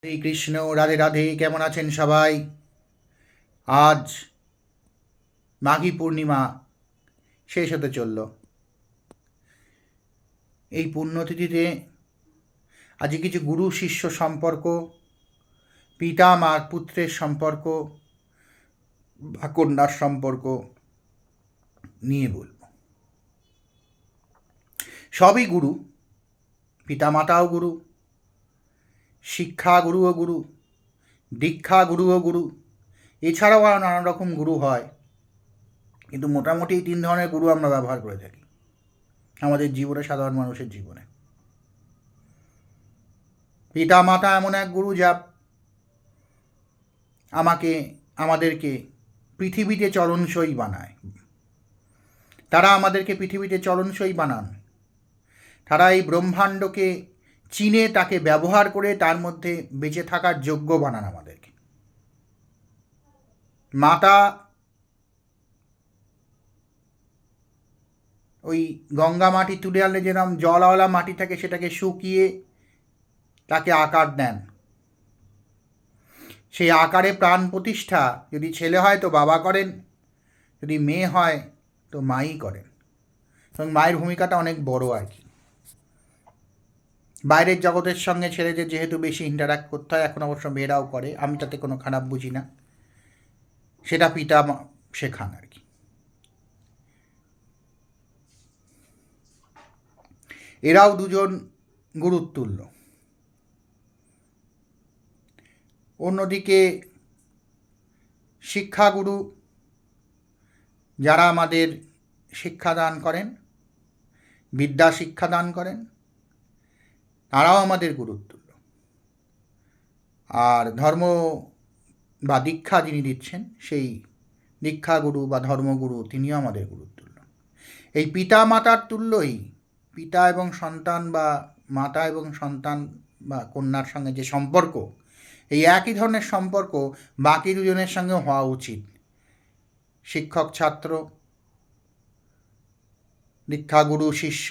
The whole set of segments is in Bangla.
হরে কৃষ্ণ, রাধে রাধে। কেমন আছেন সবাই? আজ মাঘী পূর্ণিমা শেষ হতে চলল। এই পুণ্যতিথিতে আজকে কিছু গুরু শিষ্য সম্পর্ক, পিতা মা পুত্রের সম্পর্ক বা কন্যার সম্পর্ক নিয়ে বলব। সবই গুরু, পিতা মাতাও গুরু, শিক্ষা গুরুও গুরু, দীক্ষা গুরুও গুরু, এছাড়াও আরও নানান রকম গুরু হয়। কিন্তু মোটামুটি এই 3 ধরনের গুরু আমরা ব্যবহার করে থাকি আমাদের জীবনে, সাধারণ মানুষের জীবনে। পিতা মাতা এমন এক গুরু যা আমাদেরকে পৃথিবীতে চলনসই বানায়। তারা আমাদেরকে পৃথিবীতে চলনসই বানান। তারা এই ব্রহ্মাণ্ডকে চিনে তাকে ব্যবহার করে তার মধ্যে বেঁচে থাকার যোগ্য বানান আমাদেরকে। মাতা ওই গঙ্গা মাটি তুলে আনলে যেরকম জলওয়ালা মাটি থাকে সেটাকে শুকিয়ে তাকে আকার দেন। সেই আকারে প্রাণ প্রতিষ্ঠা যদি ছেলে হয় তো বাবা করেন, যদি মেয়ে হয় তো মাই করেন। এবং মায়ের ভূমিকাটা অনেক বড় আর কি। বাইরের জগতের সঙ্গে ছেলেদের যেহেতু বেশি ইন্টারাক্ট করতে হয়, এখন অবশ্য মেয়েরাও করে, আমি তাতে কোনো খারাপ বুঝি না, সেটা পিতা শেখান আর কি। এরাও দুজন গুরুত্তুল্য। অন্যদিকে শিক্ষাগুরু, যারা আমাদের শিক্ষাদান করেন, বিদ্যা শিক্ষাদান করেন, তারাও আমাদের গুরুত্তুল্য। আর ধর্ম বা দীক্ষা যিনি দিচ্ছেন, সেই দীক্ষাগুরু বা ধর্মগুরু, তিনিও আমাদের গুরুত্তুল্য। এই পিতা মাতার তুল্যই পিতা এবং সন্তান বা মাতা এবং সন্তান বা কন্যার সঙ্গে যে সম্পর্ক, এই একই ধরনের সম্পর্ক বাকি দুজনের সঙ্গে হওয়া উচিত। শিক্ষক ছাত্র, দীক্ষাগুরু শিষ্য,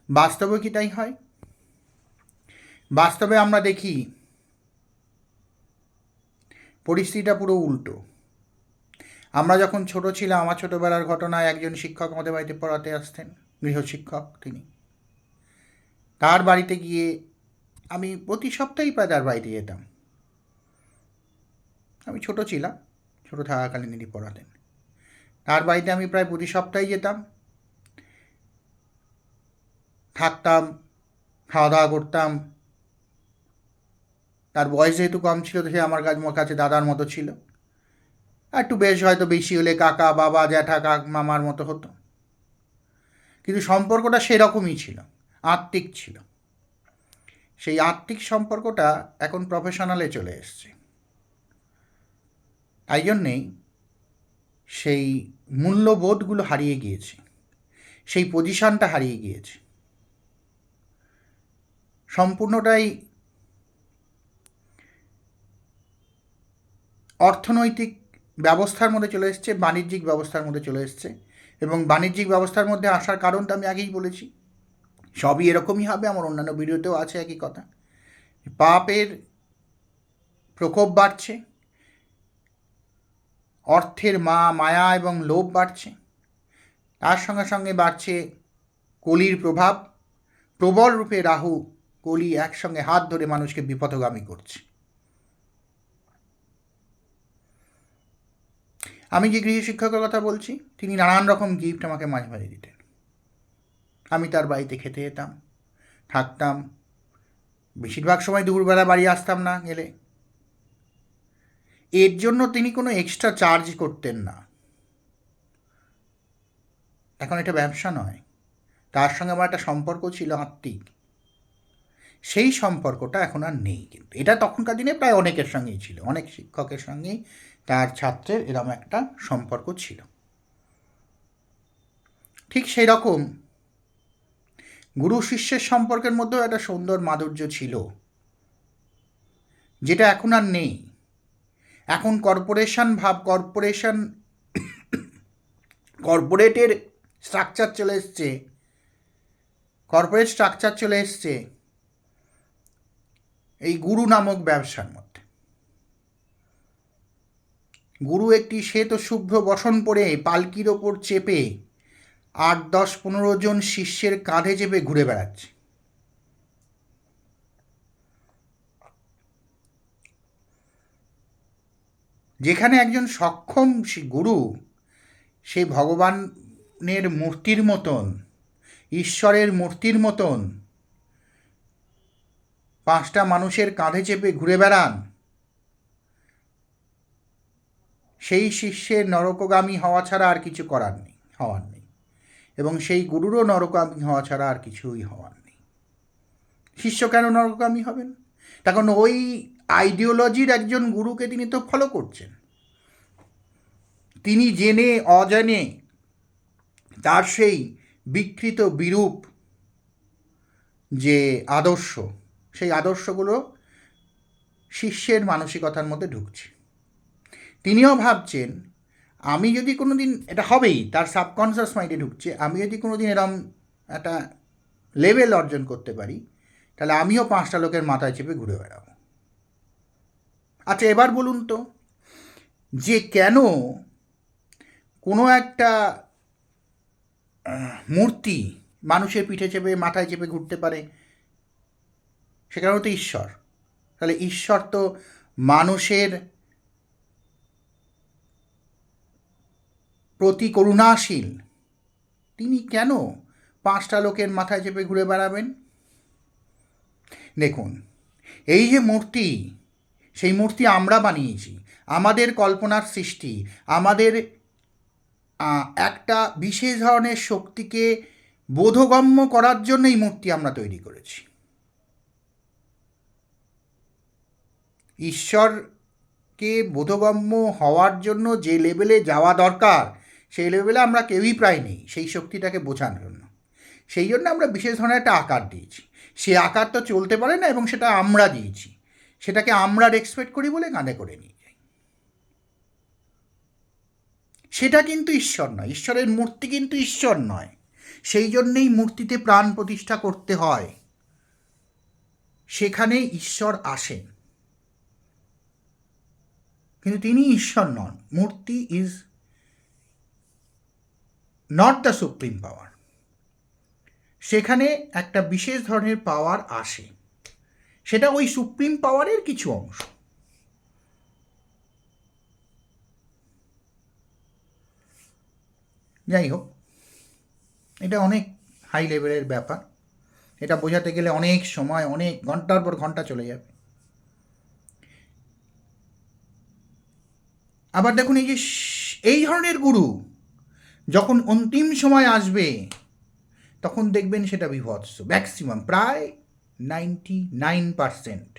বাস্তবে কি তাই হয়? বাস্তবে আমরা দেখি পরিস্থিতিটা পুরো উল্টো। আমরা যখন ছোট ছিলাম, আমার ছোটোবেলার ঘটনায় একজন শিক্ষক আমাদের বাড়িতে পড়াতে আসতেন, গৃহশিক্ষক তিনি। তার বাড়িতে গিয়ে আমি প্রতি সপ্তাহেই প্রায় তার বাড়িতে যেতাম। আমি ছোট ছিলাম, ছোট থাকাকালীন তিনি পড়াতেন। তার বাড়িতে আমি প্রায় প্রতি সপ্তাহেই যেতাম, থাকতাম, খাওয়া দাওয়া করতাম। তার বয়স যেহেতু কম ছিল, সে আমার কাছে দাদার মতো ছিল। একটু বেশ হয়তো বেশি হলে কাকা, বাবা, জ্যাঠা, মামার মতো হতো। কিন্তু সম্পর্কটা সেরকমই ছিল, আত্মিক ছিল। সেই আত্মিক সম্পর্কটা এখন প্রফেশনালে চলে এসছে। তাই জন্যেই সেই মূল্যবোধগুলো হারিয়ে গিয়েছে, সেই পজিশনটা হারিয়ে গিয়েছে। সম্পূর্ণটাই অর্থনৈতিক ব্যবস্থার মধ্যে চলে এসছে, বাণিজ্যিক ব্যবস্থার মধ্যে চলে এসছে। এবং বাণিজ্যিক ব্যবস্থার মধ্যে আসার কারণটা আমি আগেই বলেছি। সবই এরকমই হবে, আমার অন্যান্য ভিডিওতেও আছে একই কথা। পাপের প্রকোপ বাড়ছে, অর্থের মায়া এবং লোভ বাড়ছে, তার সঙ্গে সঙ্গে বাড়ছে কলির প্রভাব। প্রবল রূপে রাহু কলি একসঙ্গে হাত ধরে মানুষকে বিপথগামী করছে। আমি যে গৃহশিক্ষকের কথা বলছি, তিনি নানান রকম গিফট আমাকে মাঝে মাঝে দিতেন। আমি তার বাড়িতে খেতে যেতাম, থাকতাম। বেশিরভাগ সময় দুপুরবেলা বাড়ি আসতাম না গেলে। এর জন্য তিনি কোনো এক্সট্রা চার্জ করতেন না। এখন এটা ব্যবসা নয়, তার সঙ্গে আমার একটা সম্পর্ক ছিল আত্মিক। সেই সম্পর্কটা এখন আর নেই। কিন্তু এটা তখনকার দিনে প্রায় অনেকের সঙ্গেই ছিল, অনেক শিক্ষকের সঙ্গেই তার ছাত্রের এরম একটা সম্পর্ক ছিল। ঠিক সেই রকম গুরু শিষ্যের সম্পর্কের মধ্যেও একটা সুন্দর মাধুর্য ছিল, যেটা এখন আর নেই। এখন কর্পোরেটের স্ট্রাকচার চলে এসছে, কর্পোরেট স্ট্রাকচার চলে এসছে। এই গুরু নামক ব্যবসার মধ্যে। গুরু একটি শ্বেত শুভ্র বসন পরে পালকির ওপর চেপে 8, 10, 15 জন শিষ্যের কাঁধে চেপে ঘুরে বেড়াচ্ছে। যেখানে একজন সক্ষম গুরু সেই ভগবানের মূর্তির মতন, ঈশ্বরের মূর্তির মতন 5টা মানুষের কাঁধে চেপে ঘুরে বেড়ান, সেই শিষ্যের নরকগামী হওয়া ছাড়া আর কিছু হওয়ার নেই, এবং সেই গুরুরও নরকগামী হওয়া ছাড়া আর কিছুই হওয়ার নেই। শিষ্য কেন নরকগামী হবেন? তখন ওই আইডিওলজির একজন গুরুকে তিনি তো ফলো করছেন। তিনি জেনে অজানে তার সেই বিকৃত বিরূপ যে আদর্শ, সেই আদর্শগুলো শিষ্যের মানসিকতার মধ্যে ঢুকছে। তিনিও ভাবছেন আমি যদি কোনো দিন, এটা হবেই, তার সাবকনসিয়াস মাইন্ডে ঢুকছে, আমি যদি কোনো দিন এরম একটা লেভেল অর্জন করতে পারি, তাহলে আমিও 5টা লোকের মাথায় চেপে ঘুরে বেড়াবো। আচ্ছা, এবার বলুন তো, যে কেন কোনো একটা মূর্তি মানুষের পিঠে চেপে মাথায় চেপে ঘুরতে পারে, সেখানেও তো ঈশ্বর। তাহলে ঈশ্বর তো মানুষের প্রতি করুণাশীল, তিনি কেন 5টা লোকের মাথায় চেপে ঘুরে বেড়াবেন? দেখুন, এই যে মূর্তি, সেই মূর্তি আমরা বানিয়েছি, আমাদের কল্পনার সৃষ্টি, আমাদের একটা বিশেষ ধরনের শক্তিকে বোধগম্য করার জন্য এই মূর্তি আমরা তৈরি করেছি। ঈশ্বরকে বোধগম্য হওয়ার জন্য যে লেভেলে যাওয়া দরকার, সেই লেভেলে আমরা কেউই প্রায় নেই সেই শক্তিটাকে বোঝানোর জন্য। সেই জন্য আমরা বিশেষ ধরনের একটা আকার দিয়েছি। সে আকার তো চলতে পারে না, এবং সেটা আমরা দিয়েছি, সেটাকে আমরা রেসপেক্ট করি বলে কাঁধে করে নিয়ে যাই। সেটা কিন্তু ঈশ্বর নয়, ঈশ্বরের মূর্তি কিন্তু ঈশ্বর নয়। সেই জন্যেই মূর্তিতে প্রাণ প্রতিষ্ঠা করতে হয়, সেখানে ঈশ্বর আসেন, কিন্তু তিনি ঈশ্বর নন। মূর্তি ইজ নট দ্য সুপ্রিম পাওয়ার। সেখানে একটা বিশেষ ধরনের পাওয়ার আসে, সেটা ওই সুপ্রিম পাওয়ারের কিছু অংশ। যাই হোক, এটা অনেক হাই লেভেলের ব্যাপার, এটা বোঝাতে গেলে অনেক সময়, অনেক ঘন্টার পর ঘন্টা চলে যাবে। আবার দেখুন, এই ধরনের গুরু যখন অন্তিম সময় আসবে, তখন দেখবেন সেটা বিভৎস, ম্যাক্সিমাম প্রায় 99%।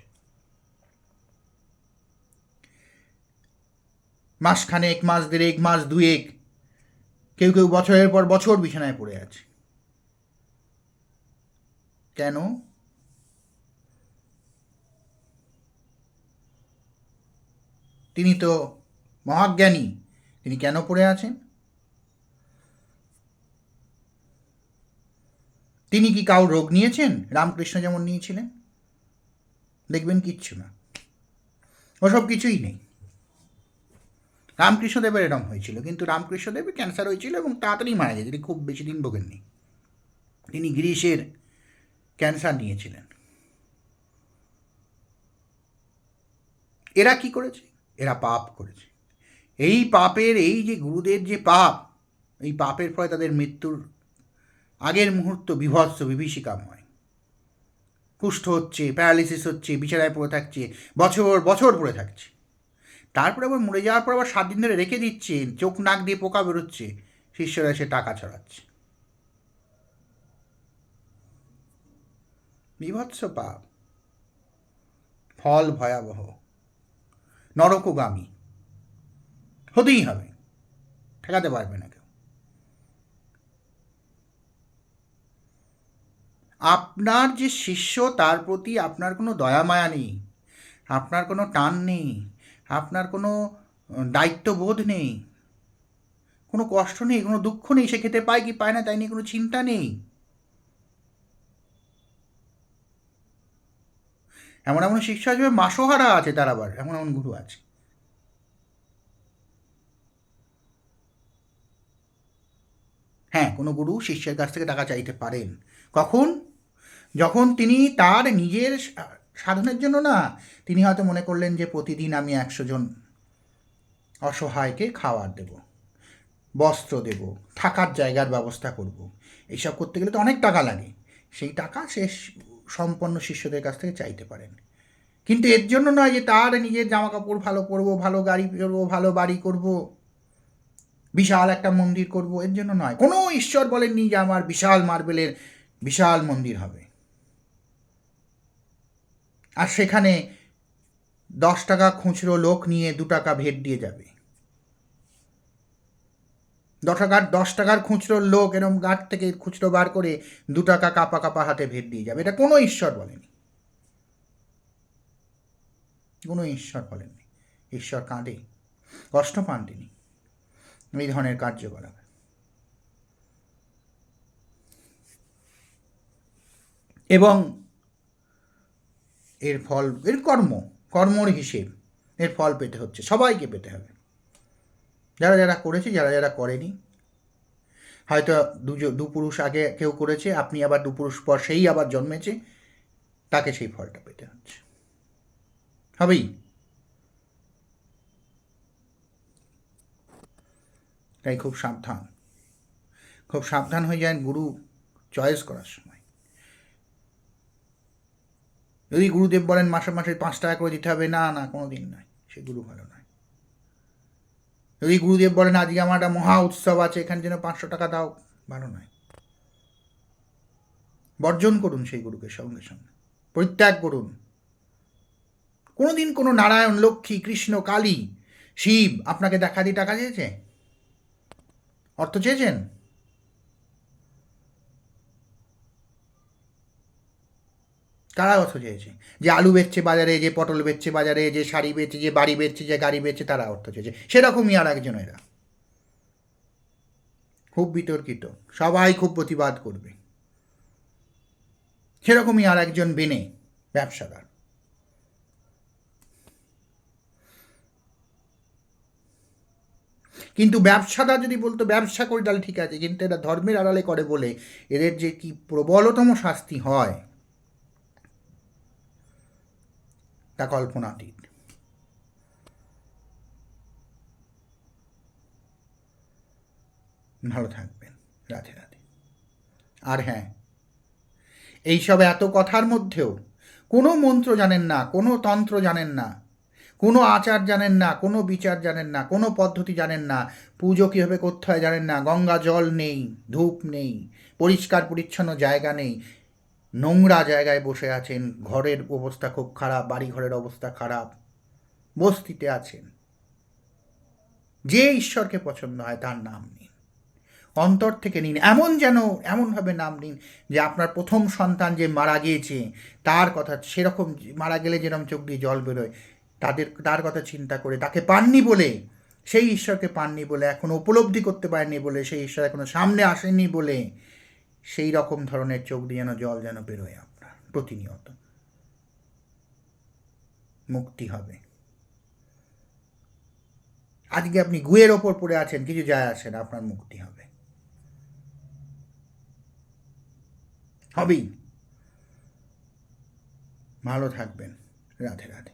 মাসখানেক, মাস দেড়েক, মাস দুয়েক, কেউ কেউ বছরের পর বছর বিছানায় পড়ে আছে। কেন? তিনি তো মহাজ্ঞানী, তিনি কেন পড়ে আছেন? তিনি কি কারোর রোগ নিয়েছেন? রামকৃষ্ণ যেমন নিয়েছিলেন? দেখবেন কিচ্ছু না, ওসব কিছুই নেই। রামকৃষ্ণদেবের এরম হয়েছিল, কিন্তু রামকৃষ্ণদেবের ক্যান্সার হয়েছিল এবং তাড়াতাড়ি মারা যায়, তিনি খুব বেশি দিন ভোগেননি। তিনি গ্রীষের ক্যান্সার নিয়েছিলেন। এরা কি করেছে? এরা পাপ করেছে। এই পাপের, এই যে গুরুদের যে পাপ, এই পাপের ফলে তাদের মৃত্যুর আগের মুহূর্ত বিভৎস বিভীষিকাময়। কুষ্ঠ হচ্ছে, প্যারালিসিস হচ্ছে, বিছানায় পড়ে থাকছে, বছর বছর পড়ে থাকছে। তারপরে আবার মরে যাওয়ার পর আবার 7 দিন ধরে রেখে দিচ্ছে, চোখ নাক দিয়ে পোকা বেরোচ্ছে, শিষ্যরা এসে টাকা ছড়াচ্ছে। বিভৎস পাপ, ফল ভয়াবহ, নরকগামী হতেই হবে, ঠেকাতে পারবে না কেউ। আপনার যে শিষ্য, তার প্রতি আপনার কোনো দয়া মায়া নেই, আপনার কোনো টান নেই, আপনার কোনো দায়িত্ববোধ নেই, কোনো কষ্ট নেই, কোনো দুঃখ নেই, সে খেতে পায় কি পায় না তাই নিয়ে কোনো চিন্তা নেই। এমন এমন শিষ্য আসবে মাসোহারা আছে, তার আবার এমন এমন গুরু আছে। হ্যাঁ, কোনো গুরু শিষ্যের কাছ থেকে টাকা চাইতে পারেন। কখন? যখন তিনি তার নিজের সাধনের জন্য না, তিনি হয়তো মনে করলেন যে প্রতিদিন আমি 100 জন অসহায়কে খাবার দেব, বস্ত্র দেব, থাকার জায়গার ব্যবস্থা করব। এইসব করতে গেলে তো অনেক টাকা লাগে। সেই টাকা সে সম্পন্ন শিষ্যদের কাছ থেকে চাইতে পারেন। কিন্তু এর জন্য নয় যে তার নিজের জামা কাপড় ভালো পরবো, ভালো গাড়ি করবো, ভালো বাড়ি করব, বিশাল একটা মন্দির করব, এর জন্য নয়। কোনো ঈশ্বর বলেননি যে আমার বিশাল মার্বেলের বিশাল মন্দির হবে, আর সেখানে 10 টাকা খুচরো লোক নিয়ে 2 টাকা ভেট দিয়ে যাবে। 10 টাকার খুচরোর লোক এরম গাঁট থেকে খুচরো বার করে 2 টাকা কাপা কাপা হাতে ভেট দিয়ে যাবে। এটা কোনো ঈশ্বর বলেনি, কোনো ঈশ্বর বলেননি। ঈশ্বর কাঁদে, কষ্ট পান তিনি এই ধরনের কার্যকলাপ। এবং এর ফল, এর কর্মর হিসেব, এর ফল পেতে হচ্ছে, সবাইকে পেতে হবে। যারা যারা করেছে, যারা যারা করেনি, হয়তো দু পুরুষ আগে কেউ করেছে, আপনি আবার 2 পুরুষ পর সেই আবার জন্মেছে, তাকে সেই ফলটা পেতে হচ্ছে, হবেই। তাই খুব সাবধান হয়ে যান গুরু চয়েস করার সময়। যদি গুরুদেব বলেন মাসে মাসে 5 টাকা করে দিতে হবে, না না, কোনো দিন নয়, সে গুরু ভালো নয়। যদি গুরুদেব বলেন আজকে আমার একটা মহা উৎসব আছে, এখানে যেন 500 টাকা দাও, ভালো নয়। বর্জন করুন সেই গুরুকে, সঙ্গে সঙ্গে পরিত্যাগ করুন। কোনোদিন কোনো নারায়ণ, লক্ষ্মী, কৃষ্ণ, কালী, শিব আপনাকে দেখা দিয়ে টাকা চেয়েছে, অর্থ চেয়েছেন? কারা অর্থ চেয়েছে? যে আলু বেচছে বাজারে, যে পটল বেচছে বাজারে, যে শাড়ি বেচছে, যে বাড়ি বেচছে, যে গাড়ি বেচছে, তারা অর্থ চেয়েছে। সেরকমই আর একজন এরা, খুব বিতর্কিত, সবাই খুব প্রতিবাদ করবে। সেরকমই আর একজন বেনে, ব্যবসাদার। কিন্তু ব্যবসাদার যদি বলতো ব্যবসা করি তাহলে ঠিক আছে, কিন্তু এরা ধর্মের আড়ালে করে বলে এদের যে কি প্রবলতম শাস্তি হয় তা কল্পনাতীত। ভালো থাকবেন, রাধে রাধে। আর হ্যাঁ, এইসব এত কথার মধ্যেও কোনো মন্ত্র জানেন না, কোনো তন্ত্র জানেন না, কোনো আচার জানেন না, কোনো বিচার জানেন না, কোনো পদ্ধতি জানেন না, পুজো কীভাবে করতে হয় জানেন না, গঙ্গা জল নেই, ধূপ নেই, পরিষ্কার পরিচ্ছন্ন জায়গা নেই, নোংরা জায়গায় বসে আছেন, ঘরের অবস্থা খুব খারাপ, বাড়ি ঘরের অবস্থা খারাপ, বস্তিতে আছেন, যে ঈশ্বরকে পছন্দ হয় তার নাম নিন, অন্তর থেকে নিন। এমনভাবে নাম নিন যে আপনার প্রথম সন্তান যে মারা গিয়েছে তার কথা, সেরকম মারা গেলে যেরকম চোখ দিয়ে জল বেরোয়, তার কথা চিন্তা করে, তাকে পাননি বলে, সেই ঈশ্বরকে পাননি বলে, এখনও উপলব্ধি করতে পারেননি বলে, সেই ঈশ্বর এখনও সামনে আসেননি বলে, সেই রকম ধরনের চোখ দিয়ে যেন জল যেন বেরোয় আপনার প্রতিনিয়ত। মুক্তি হবে। আজকে আপনি গুয়ের ওপর পড়ে আছেন, কিছু যায় আসে না, আপনার মুক্তি হবে, হবেই। ভালো থাকবেন, রাধে রাধে।